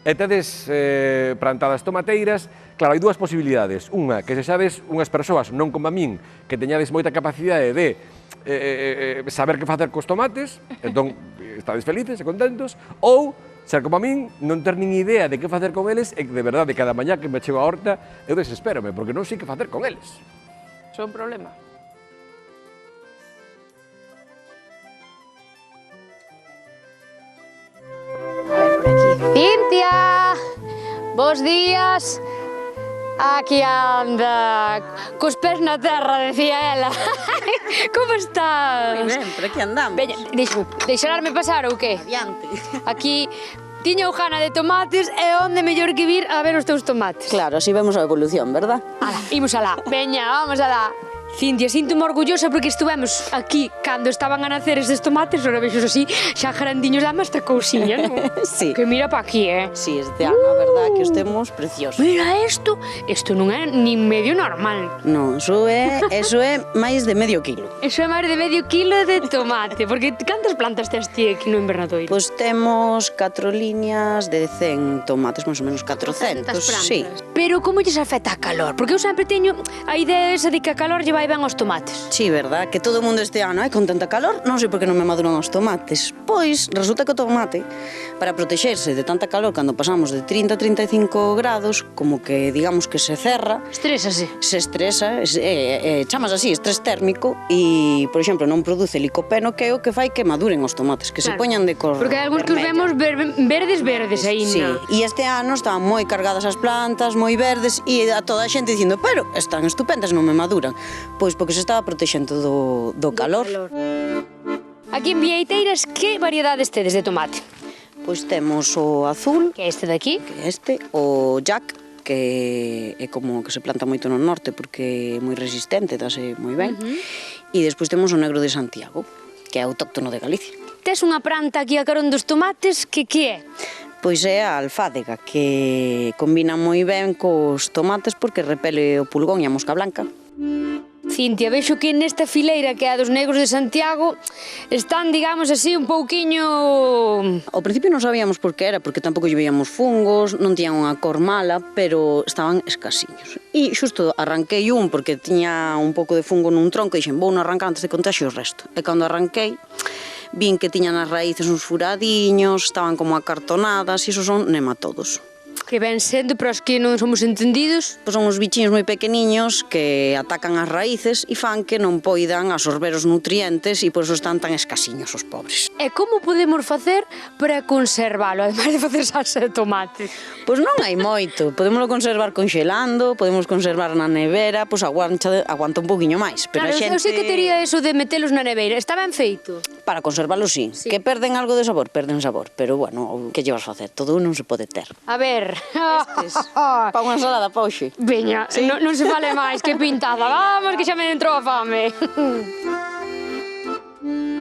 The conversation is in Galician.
e tedes plantadas tomateiras, claro, hai dúas posibilidades. Unha, que se xades unhas persoas non como a min, que teñades moita capacidade de saber que facer cos tomates, entón estades felices e contentos, ou ser como a min, non ter nin idea de que facer con eles e que de verdade cada mañá que me chego a horta eu desespérome, porque non sei que facer con eles. Iso é un problema. Cintia! Bos días! Aquí anda, cos pés na terra, decía ela. Como estás? Moi ben, por aquí andamos. Veña, deixararme pasar ou que? Adiante. Aquí tiña hojana de tomates e onde mellor que vir a ver os teus tomates. Claro, así vemos a evolución, verdad? Ala, imos alá. Veña, vamos alá. Cintia, síntome orgullosa porque estuvemos aquí cando estaban a nacer estes tomates, ora vexos así, xa grandiños da esta cousiña, non? Sí. Que mira pa aquí, Sí, este ano, a verdad, que os temos preciosos. Mira isto non é nin medio normal. Non, eso é máis de medio kilo. Eso é máis de medio kilo de tomate, porque cantas plantas tes ti aquí no invernadoiro? Pois temos 4 líneas de 100 tomates, máis ou menos 400. Sí. Pero como lles afecta a calor? Porque eu sempre teño a idea esa de que a calor lle vai ben aos tomates. Sí, verdad, que todo o mundo este ano, con tanta calor, non sei por que non me maduran os tomates. Pois, resulta que o tomate, para protexerse de tanta calor, cando pasamos de 30 a 35 grados, como que, digamos, que se cerra. Estrésase. Se estresa, chamas así, estrés térmico, e, por exemplo, non produce licopeno, que é o que fai que maduren os tomates, que se poñan de cor porque hai algúns que os vemos verdes aínda. Sí, e este ano estaban moi cargadas as plantas, moi verdes, e a toda a xente dicindo, pero están estupendas, non me maduran. Pois porque se estaba protexendo do calor. Aquí en Vieiteiras, que variedades tedes de tomate? Pois temos o azul, Que é este daqui? que é este, o Jack, que é como que se planta moito no norte porque é moi resistente, dase moi ben. E despois temos o negro de Santiago, que é autóctono de Galicia. Tes unha planta aquí a carón dos tomates, que é? Pois é a alfádega, que combina moi ben cos tomates porque repele o pulgón e a mosca blanca. Cintia, vexo que nesta fileira que é a dos negros de Santiago están, digamos así, un pouquiño... Ao principio non sabíamos por que era, porque tampouco lle veíamos fungos, non tiñan unha cor mala, pero estaban escasiños. E xusto arranquei un porque tiña un pouco de fungo nun tronco e dixen, vou non arrancar antes de contaxio o resto. E cando arranquei, vin que tiñan as raíces uns furadiños, estaban como acartonadas, e iso son nematodos. Que ven sendo, pero os que non somos entendidos. Pois son uns bichiños moi pequeniños que atacan as raíces e fan que non poidan absorber os nutrientes e por eso están tan escasiños os pobres. E como podemos facer para conservalo, ademais de facer salsa de tomate? Pois non hai moito, podémoslo conservar conxelando, podemos conservar na nevera, pois aguanta un poquinho máis, pero claro, a xente... eu sei que tería eso de metelos na neveira, está ben feito. Para conservalos, sí. Que perden algo de sabor, perden sabor, pero bueno, que llevas a facer? Todo non se pode ter. A ver... Estes, pa unha ensalada, pa hoxe. Veña, non se fale máis, que pintada, vamos que xa me entrou a fame.